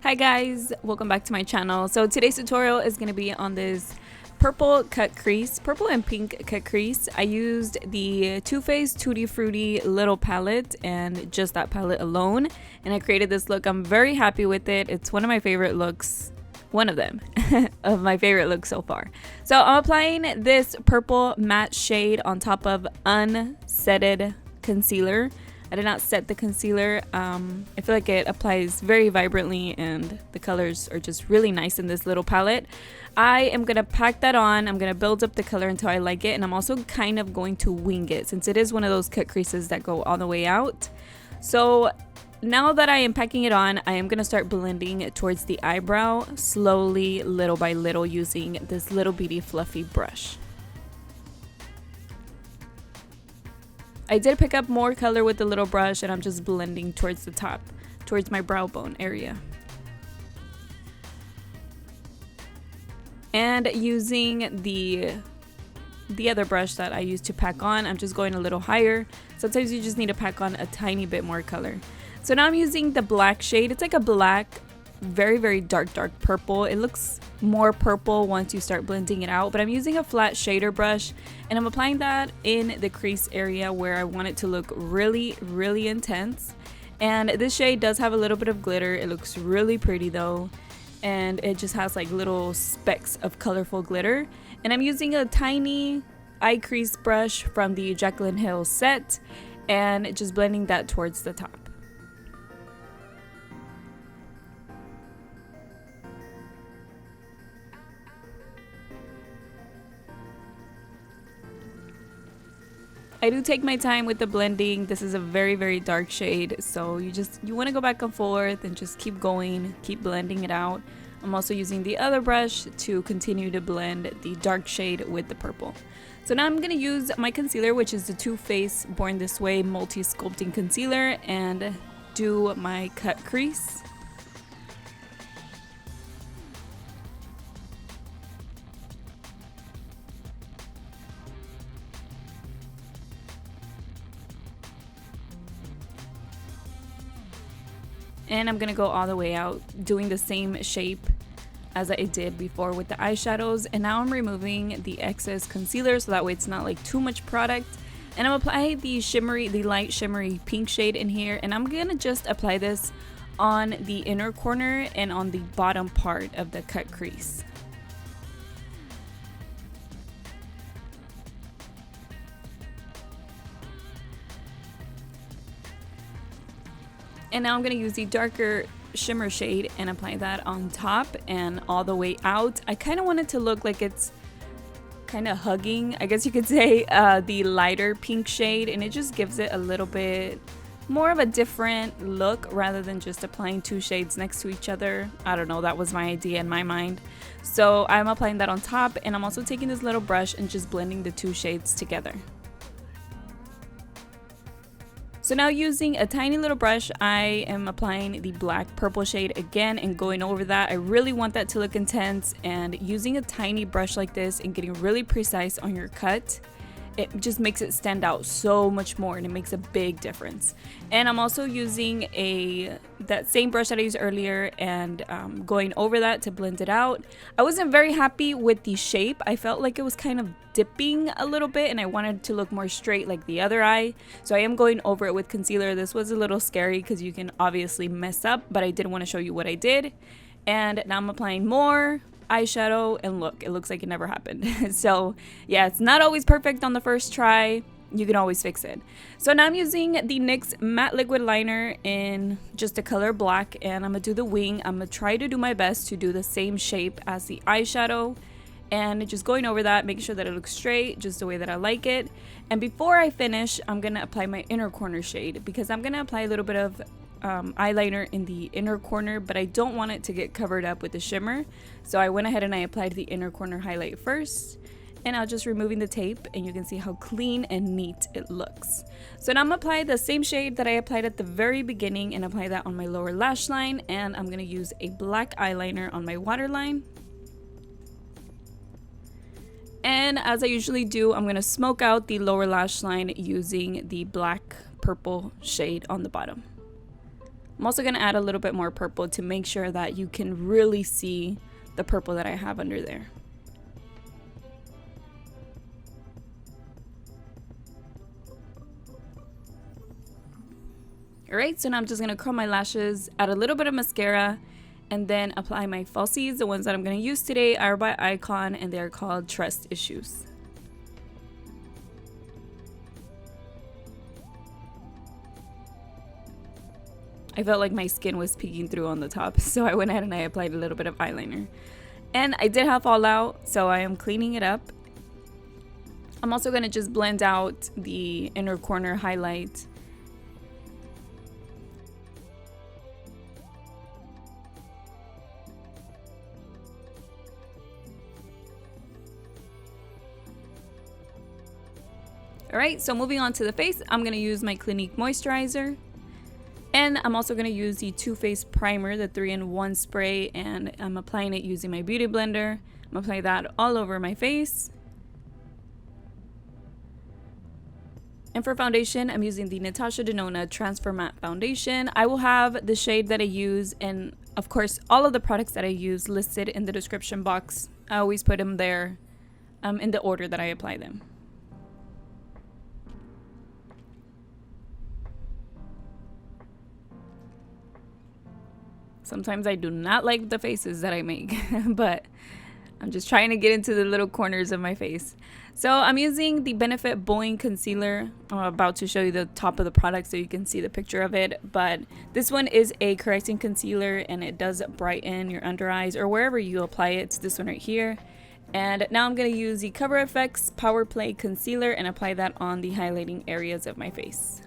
Hi guys, welcome back to my channel. So today's tutorial is going to be on this purple cut crease, purple and pink cut crease. I used the Too Faced Tutti Frutti little palette and just that palette alone, and I created this look. I'm very happy with it. It's one of my favorite looks, one of them of my favorite looks so far. So I'm applying this purple matte shade on top of unset'add concealer. I did not set the concealer. I feel like it applies very vibrantly and the colors are just really nice in this little palette. I am going to pack that on. I'm going to build up the color until I like it, and I'm also kind of going to wing it since it is one of those cut creases that go all the way out. So now that I am packing it on, I am going to start blending it towards the eyebrow slowly, little by little, using this little bitty fluffy brush. I did pick up more color with the little brush, and I'm just blending towards the top, towards my brow bone area. And using the other brush that I used to pack on, I'm just going a little higher. Sometimes you just need to pack on a tiny bit more color. So now I'm using the black shade. It's like a black, very dark purple. It looks more purple once you start blending it out, but I'm using a flat shader brush and I'm applying that in the crease area where I want it to look really intense. And this shade does have a little bit of glitter. It looks really pretty though, and it just has like little specks of colorful glitter. And I'm using a tiny eye crease brush from the Jaclyn Hill set and just blending that towards the top. I do take my time with the blending. This is a very dark shade, so you want to go back and forth and just keep going, keep blending it out. I'm also using the other brush to continue to blend the dark shade with the purple. So now I'm going to use my concealer, which is the Too Faced Born This Way Multi-Sculpting Concealer, and do my cut crease. And I'm gonna go all the way out, doing the same shape as I did before with the eyeshadows. And now I'm removing the excess concealer so that way it's not like too much product. And I'm applying the light shimmery pink shade in here, and I'm gonna just apply this on the inner corner and on the bottom part of the cut crease. And now I'm going to use the darker shimmer shade and apply that on top and all the way out. I kind of want it to look like it's kind of hugging, I guess you could say, the lighter pink shade, and it just gives it a little bit more of a different look rather than just applying two shades next to each other. I don't know, that was my idea in my mind. So I'm applying that on top, and I'm also taking this little brush and just blending the two shades together. So now using a tiny little brush, I am applying the black purple shade again and going over that. I really want that to look intense, and using a tiny brush like this and getting really precise on your cut, it just makes it stand out so much more, and it makes a big difference. And I'm also using that same brush that I used earlier and going over that to blend it out. I wasn't very happy with the shape. I felt like it was kind of dipping a little bit, and I wanted to look more straight like the other eye. So I am going over it with concealer. This was a little scary because you can obviously mess up, but I did want to show you what I did. And now I'm applying more eyeshadow, and look, it looks like it never happened. So yeah, it's not always perfect on the first try. You can always fix it. So now I'm using the NYX matte liquid liner in just the color black, and I'm gonna do the wing. I'm gonna try to do my best to do the same shape as the eyeshadow, and just going over that, making sure that it looks straight, just the way that I like it. And before I finish, I'm gonna apply my inner corner shade, because I'm gonna apply a little bit of eyeliner in the inner corner, but I don't want it to get covered up with the shimmer. So I went ahead and I applied the inner corner highlight first, and I'm just removing the tape, and you can see how clean and neat it looks. So now I'm gonna apply the same shade that I applied at the very beginning and apply that on my lower lash line, and I'm gonna use a black eyeliner on my waterline. And as I usually do, I'm gonna smoke out the lower lash line using the black purple shade on the bottom. I'm also going to add a little bit more purple to make sure that you can really see the purple that I have under there. Alright, so now I'm just going to curl my lashes, add a little bit of mascara, and then apply my falsies. The ones that I'm going to use today are by Icon, and they're called Trust Issues. I felt like my skin was peeking through on the top, so I went ahead and I applied a little bit of eyeliner. And I did have fallout, so I am cleaning it up. I'm also going to just blend out the inner corner highlight. Alright, so moving on to the face, I'm going to use my Clinique moisturizer. And I'm also going to use the Too Faced primer, the 3-in-1 spray, and I'm applying it using my beauty blender. I'm going to apply that all over my face. And for foundation, I'm using the Natasha Denona Transfer Matte Foundation. I will have the shade that I use and, of course, all of the products that I use listed in the description box. I always put them there in the order that I apply them. Sometimes I do not like the faces that I make, but I'm just trying to get into the little corners of my face. So I'm using the Benefit Bowing Concealer. I'm about to show you the top of the product so you can see the picture of it. But this one is a correcting concealer, and it does brighten your under eyes or wherever you apply it. It's this one right here. And now I'm going to use the Cover FX Power Play Concealer and apply that on the highlighting areas of my face.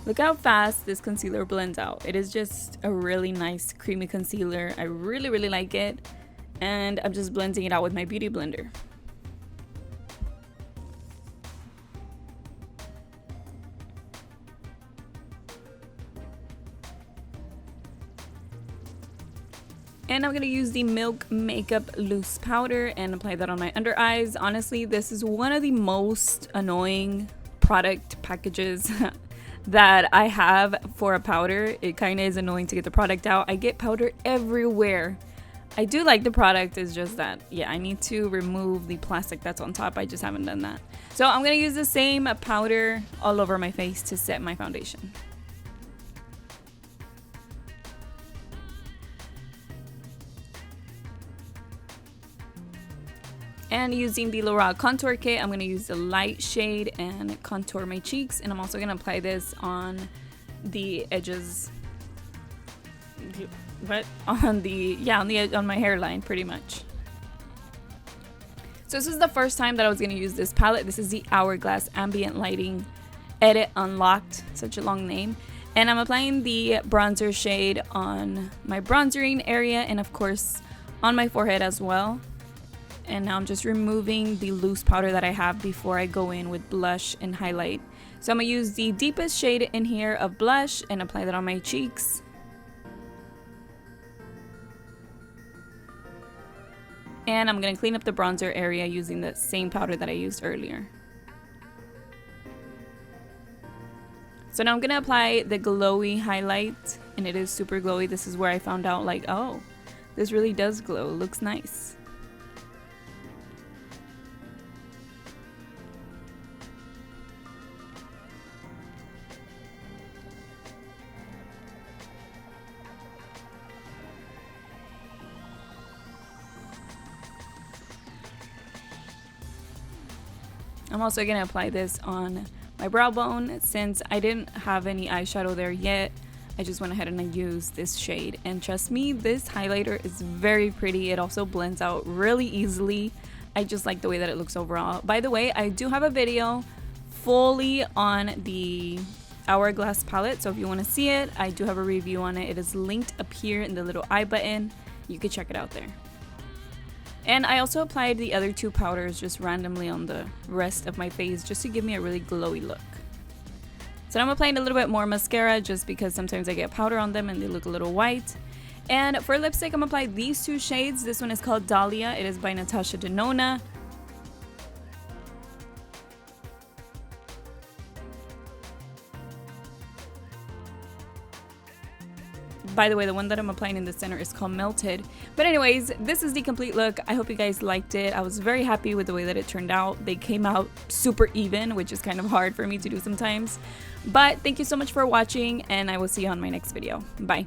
Look how fast this concealer blends out. It is just a really nice creamy concealer. I really like it. And I'm just blending it out with my beauty blender. And I'm going to use the Milk Makeup Loose Powder and apply that on my under eyes. Honestly, this is one of the most annoying product packages that I have for a powder. It kind of is annoying to get the product out. I get powder everywhere. I do like the product, it's just that, yeah, I need to remove the plastic that's on top. I just haven't done that. So I'm going to use the same powder all over my face to set my foundation. And using the L'Oreal Contour Kit, I'm going to use the light shade and contour my cheeks. And I'm also going to apply this on the edges. What? On the edge, on my hairline, pretty much. So this is the first time that I was going to use this palette. This is the Hourglass Ambient Lighting Edit Unlocked. Such a long name. And I'm applying the bronzer shade on my bronzering area and, of course, on my forehead as well. And now I'm just removing the loose powder that I have before I go in with blush and highlight. So I'm going to use the deepest shade in here of blush and apply that on my cheeks. And I'm going to clean up the bronzer area using the same powder that I used earlier. So now I'm going to apply the glowy highlight, and it is super glowy. This is where I found out, like, oh, this really does glow. It looks nice. I'm also going to apply this on my brow bone. Since I didn't have any eyeshadow there yet, I just went ahead and I used this shade. And trust me, this highlighter is very pretty. It also blends out really easily. I just like the way that it looks overall. By the way, I do have a video fully on the Hourglass palette. So if you want to see it, I do have a review on it. It is linked up here in the little I button. You can check it out there. And I also applied the other two powders just randomly on the rest of my face just to give me a really glowy look. So I'm applying a little bit more mascara just because sometimes I get powder on them and they look a little white. And for lipstick, I'm applying these two shades. This one is called Dahlia. It is by Natasha Denona. By the way, the one that I'm applying in the center is called Melted. But anyways, this is the complete look. I hope you guys liked it. I was very happy with the way that it turned out. They came out super even, which is kind of hard for me to do sometimes. But thank you so much for watching, and I will see you on my next video. Bye.